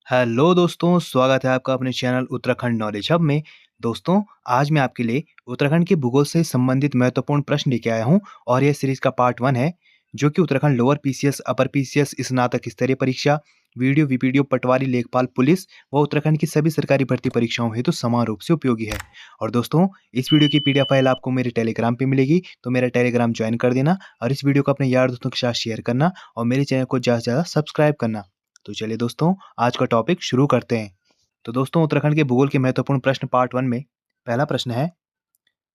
Hello दोस्तों, स्वागत है आपका अपने चैनल उत्तराखंड नॉलेज हब में। दोस्तों, आज मैं आपके लिए उत्तराखंड के भूगोल से संबंधित महत्वपूर्ण प्रश्न लेके आया हूं और यह सीरीज का पार्ट 1 है, जो कि Uttarakhand lower PCS, upper PCS, स्नातक स्तरीय परीक्षा, वीडियो, वीपीडीओ, पटवारी, लेखपाल, पुलिस व उत्तराखंड की सभी सरकारी भर्ती परीक्षाओं हेतु समान रूप से उपयोगी है। और दोस्तों, इस वीडियो की पीडीएफ फाइल आपको मेरे टेलीग्राम पे मिलेगी, तो मेरा टेलीग्राम ज्वाइन कर देना और इस वीडियो को अपने यार दोस्तों के साथ शेयर करना और मेरे चैनल को ज़्यादा से ज़्यादा सब्सक्राइब करना। तो चलिए दोस्तों, आज का टॉपिक शुरू करते हैं। तो दोस्तों, उत्तराखंड के भूगोल के महत्वपूर्ण प्रश्न पार्ट 1 में पहला प्रश्न है,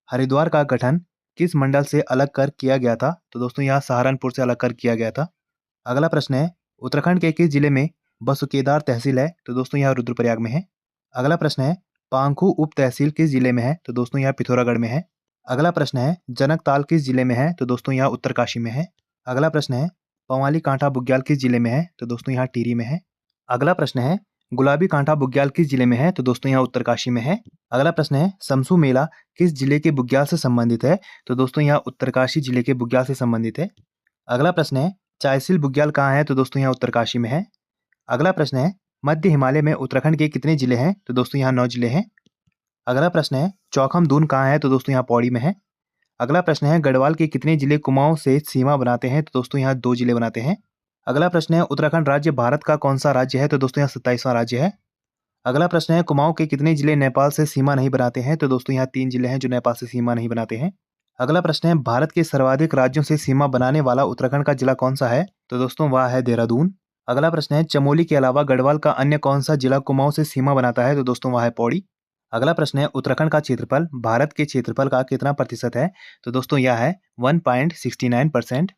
हरिद्वार का गठन किस मंडल से अलग कर किया गया था? तो दोस्तों, यहाँ सहारनपुर से अलग कर किया गया था। अगला प्रश्न है, उत्तराखंड के किस जिले में बसुकेदार तहसील है? तो दोस्तों, यहाँ रुद्रप्रयाग में है। अगला प्रश्न है, पांखू उप तहसील किस जिले में है? तो दोस्तों, यहाँ पिथौरागढ़ में है। अगला प्रश्न है, जनकताल किस जिले में है? तो दोस्तों, यहाँ उत्तरकाशी में है। अगला प्रश्न है, पवाली कांठा बुग्याल किस जिले में है? तो दोस्तों, यहाँ टिहरी में है। अगला प्रश्न है, गुलाबी कांठा बुग्याल किस जिले में है? तो दोस्तों, यहाँ उत्तरकाशी में है। अगला प्रश्न है, समसू मेला किस जिले के बुग्याल से संबंधित है? तो दोस्तों, यहाँ उत्तरकाशी जिले के बुग्याल से संबंधित है। अगला प्रश्न है, चायसिल बुग्याल कहाँ है? तो दोस्तों, यहाँ उत्तरकाशी में है। अगला प्रश्न है, मध्य हिमालय में उत्तराखंड के कितने जिले हैं? तो दोस्तों, यहाँ 9 जिले हैं। अगला प्रश्न है, चौखम दून कहाँ है? तो दोस्तों, यहाँ पौड़ी में है। अगला प्रश्न है, गढ़वाल के कितने जिले कुमाऊं से सीमा बनाते हैं? तो दोस्तों, यहाँ 2 जिले बनाते हैं। अगला प्रश्न है, उत्तराखंड राज्य भारत का कौन सा राज्य है? तो दोस्तों, यहाँ 27वां राज्य है। अगला प्रश्न है, कुमाऊं के कितने जिले नेपाल से सीमा नहीं बनाते हैं? तो दोस्तों, यहाँ 3 जिले हैं जो नेपाल से सीमा नहीं बनाते हैं। अगला प्रश्न है, भारत के सर्वाधिक राज्यों से सीमा बनाने वाला उत्तराखंड का जिला कौन सा है? तो दोस्तों, वह है देहरादून। अगला प्रश्न है, चमोली के अलावा गढ़वाल का अन्य कौन सा जिला कुमाऊं से सीमा बनाता है? तो दोस्तों, वह है पौड़ी। अगला प्रश्न है, उत्तराखंड का क्षेत्रफल भारत के क्षेत्रफल का कितना प्रतिशत है? तो दोस्तों, यह है 1.69%।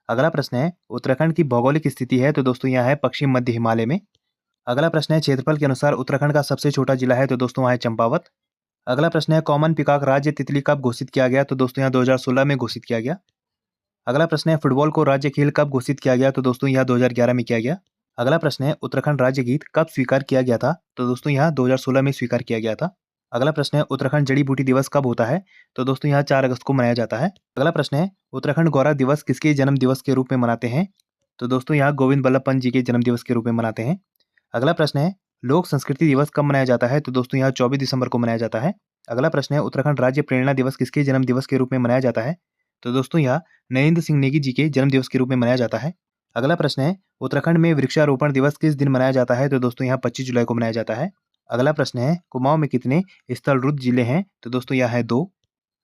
अगला प्रश्न है, उत्तराखंड की भौगोलिक स्थिति है? तो दोस्तों, यह है पश्चिम मध्य हिमालय में। अगला प्रश्न है, क्षेत्रफल के अनुसार उत्तराखंड का सबसे छोटा जिला है? तो दोस्तों, वह है चंपावत। अगला प्रश्न है, कॉमन पिकॉक राज्य तितली कब घोषित किया गया? तो दोस्तों, यहाँ 2016 में घोषित किया गया। अगला प्रश्न है, फुटबॉल को राज्य खेल कब घोषित किया गया? तो दोस्तों, यह 2011 में किया गया। अगला प्रश्न है, उत्तराखंड राज्य गीत कब स्वीकार किया गया था? तो दोस्तों, यहाँ 2016 में स्वीकार किया गया था। अगला प्रश्न है, उत्तराखंड जड़ी बूटी दिवस कब होता है? तो दोस्तों, यहाँ 4 अगस्त को मनाया जाता है। अगला प्रश्न है, उत्तराखंड गौरव दिवस किसके जन्म दिवस के रूप में मनाते हैं? तो दोस्तों, यहाँ गोविंद बल्लभ पंत जी के जन्म दिवस के रूप में मनाते हैं। अगला प्रश्न है, लोक संस्कृति दिवस कब मनाया जाता है? तो दोस्तों, यहाँ 24 दिसंबर को मनाया जाता है। अगला प्रश्न है, उत्तराखंड राज्य प्रेरणा दिवस किसके जन्म दिवस के रूप में मनाया जाता है? तो दोस्तों, यह नरेंद्र सिंह नेगी जी के जन्म दिवस के रूप में मनाया जाता है। अगला प्रश्न है, उत्तराखंड में वृक्षारोपण दिवस किस दिन मनाया जाता है? तो दोस्तों, यहाँ 25 जुलाई को मनाया जाता है। अगला प्रश्न है, कुमाऊं में कितने स्थलरुद्ध जिले हैं? तो दोस्तों, यह है 2।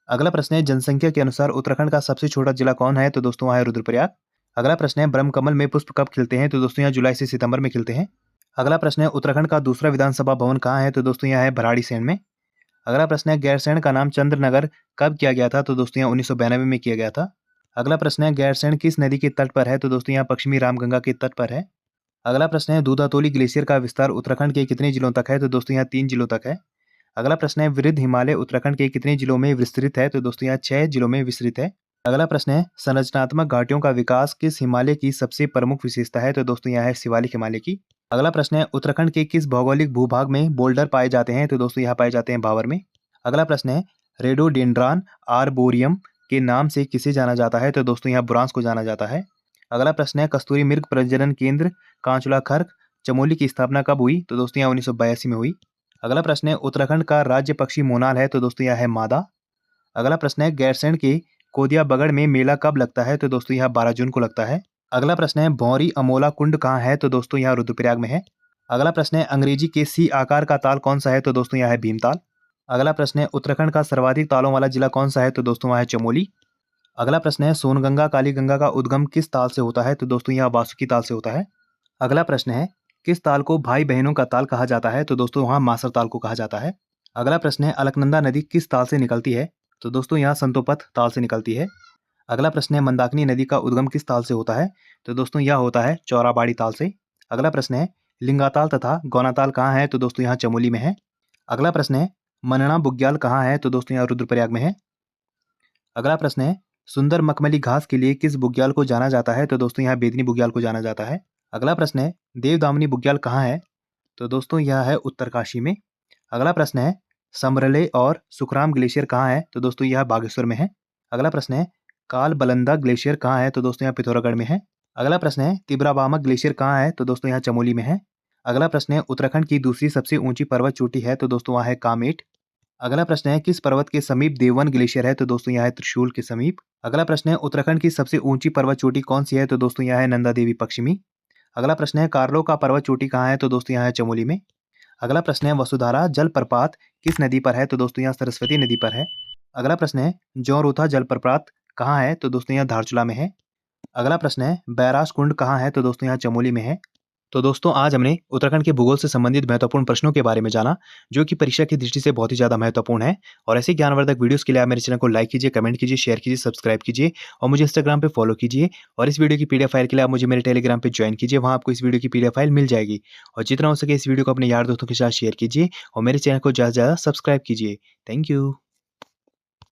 अगला प्रश्न है, जनसंख्या के अनुसार उत्तराखंड का सबसे छोटा जिला कौन है? तो दोस्तों, वह है रुद्रप्रयाग। अगला प्रश्न है, ब्रह्मकमल में पुष्प कब खिलते हैं? तो दोस्तों, यहाँ जुलाई से सितंबर में खिलते हैं। अगला प्रश्न है, उत्तराखंड का दूसरा विधानसभा भवन कहाँ है? तो दोस्तों, यहाँ है भराड़ीसैंण में। अगला प्रश्न है, गैरसैंण का नाम चंद्रनगर कब किया गया था? तो दोस्तों, यहाँ 1992 में किया गया था। अगला प्रश्न है, गैरसैंण किस नदी के तट पर है? तो दोस्तों, यहाँ पश्चिमी रामगंगा के तट पर है। अगला प्रश्न है, दूधातोली ग्लेशियर का विस्तार उत्तराखंड के कितने जिलों तक है? तो दोस्तों, यहाँ 3 जिलों तक है। अगला प्रश्न है, वृद्ध हिमालय उत्तराखंड के कितने जिलों में विस्तृत है? तो दोस्तों, यहाँ 6 जिलों में विस्तृत है। अगला प्रश्न है, संरचनात्मक घाटियों का विकास किस हिमालय की सबसे प्रमुख विशेषता है? तो दोस्तों, यहाँ है शिवालिक हिमालय की। अगला प्रश्न है, उत्तराखंड के किस भौगोलिक भूभाग में बोल्डर पाए जाते हैं? तो दोस्तों, यहाँ पाए जाते हैं भावर में। अगला प्रश्न है, रेडोडेंड्रॉन आर्बोरियम के नाम से किसे जाना जाता है? तो दोस्तों, यहाँ बुरांस को जाना जाता है। अगला प्रश्न है, कस्तूरी मृग प्रजनन केंद्र कांचुला खर्क चमोली की स्थापना कब हुई? तो दोस्तों, यहाँ 1982 में हुई। अगला प्रश्न है, उत्तराखंड का राज्य पक्षी मोनाल है? तो दोस्तों, यह है मादा। अगला प्रश्न है, गैरसैंण के कोदिया बगड़ में मेला कब लगता है? तो दोस्तों, यह 12 जून को लगता है। अगला प्रश्न है, भौरी अमोला कुंड कहाँ है? तो दोस्तों, यहाँ रुद्रप्रयाग में है। अगला प्रश्न है, अंग्रेजी के सी आकार का ताल कौन सा है? तो दोस्तों, यह है भीमताल। अगला प्रश्न है, उत्तराखंड का सर्वाधिक तालों वाला जिला कौन सा है? तो दोस्तों, वह है चमोली। अगला प्रश्न है, सोनगंगा कालीगंगा का उद्गम किस ताल से होता है? तो दोस्तों, यह वासुकी ताल से होता है। अगला प्रश्न है, किस ताल को भाई बहनों का ताल कहा जाता है? तो दोस्तों, वहाँ मासर ताल को कहा जाता है। अगला प्रश्न है, अलकनंदा नदी किस ताल से निकलती है? तो दोस्तों, यहाँ संतोपथ ताल से निकलती है। अगला प्रश्न है, मंदाकिनी नदी का उद्गम किस ताल से होता है? तो दोस्तों, यह होता है चौराबाड़ी ताल से। अगला प्रश्न है, लिंगाताल तथा गौनाताल कहाँ है? तो दोस्तों, यहाँ चमोली में है। अगला प्रश्न है, मनना बुग्याल कहाँ है? तो दोस्तों, यहाँ रुद्रप्रयाग में है। अगला प्रश्न है, सुंदर मखमली घास के लिए किस बुग्याल को जाना जाता है? तो दोस्तों, यहाँ बेदनी बुग्याल को जाना जाता है। अगला प्रश्न है, देवदामनी बुग्याल कहाँ है? तो दोस्तों, यह है उत्तरकाशी में। अगला प्रश्न है, समरले और सुखराम ग्लेशियर कहाँ है? तो दोस्तों, यह बागेश्वर में है। अगला प्रश्न है, कालबलंदा ग्लेशियर कहाँ है? तो दोस्तों, यहाँ पिथौरागढ़ में है। अगला प्रश्न है, तिबराबामक ग्लेशियर कहाँ है? तो दोस्तों, यहाँ चमोली में है। अगला प्रश्न है उत्तराखंड की दूसरी सबसे ऊंची पर्वत चोटी है तो दोस्तों वहाँ है कामेट। अगला प्रश्न है किस पर्वत के समीप देवन ग्लेशियर है तो दोस्तों यह है त्रिशूल के समीप। अगला प्रश्न है उत्तराखंड की सबसे ऊंची पर्वत चोटी कौन सी है तो दोस्तों यह है नंदा देवी पश्चिमी। अगला प्रश्न है कार्लो का पर्वत चोटी कहाँ है तो दोस्तों यहाँ है चमोली में। अगला प्रश्न है वसुधारा जलप्रपात किस नदी पर है तो दोस्तों यहाँ सरस्वती नदी पर है। अगला प्रश्न है जौरोथा जलप्रपात कहाँ है तो दोस्तों यहाँ धारचूला में है। अगला प्रश्न है बैराज कुंड कहाँ है तो दोस्तों यहाँ चमोली में है। तो दोस्तों आज हमने उत्तराखंड के भूगोल से संबंधित महत्वपूर्ण प्रश्नों के बारे में जाना जो कि परीक्षा की दृष्टि से बहुत ही ज़्यादा महत्वपूर्ण है। और ऐसे ज्ञानवर्धक वीडियोस के लिए आप मेरे चैनल को लाइक कीजिए, कमेंट कीजिए, शेयर कीजिए, सब्सक्राइब कीजिए और मुझे इंस्टाग्राम पे फॉलो कीजिए। और इस वीडियो की पीडीएफ फाइल के लिए आप मुझे मेरे टेलीग्राम पे ज्वाइन कीजिए, वहाँ आपको इस वीडियो की पीडीएफ फाइल मिल जाएगी। और जितना हो सके इस वीडियो को अपने यार दोस्तों के साथ शेयर कीजिए और मेरे चैनल को ज़्यादा से ज़्यादा सब्सक्राइब कीजिए। Thank you.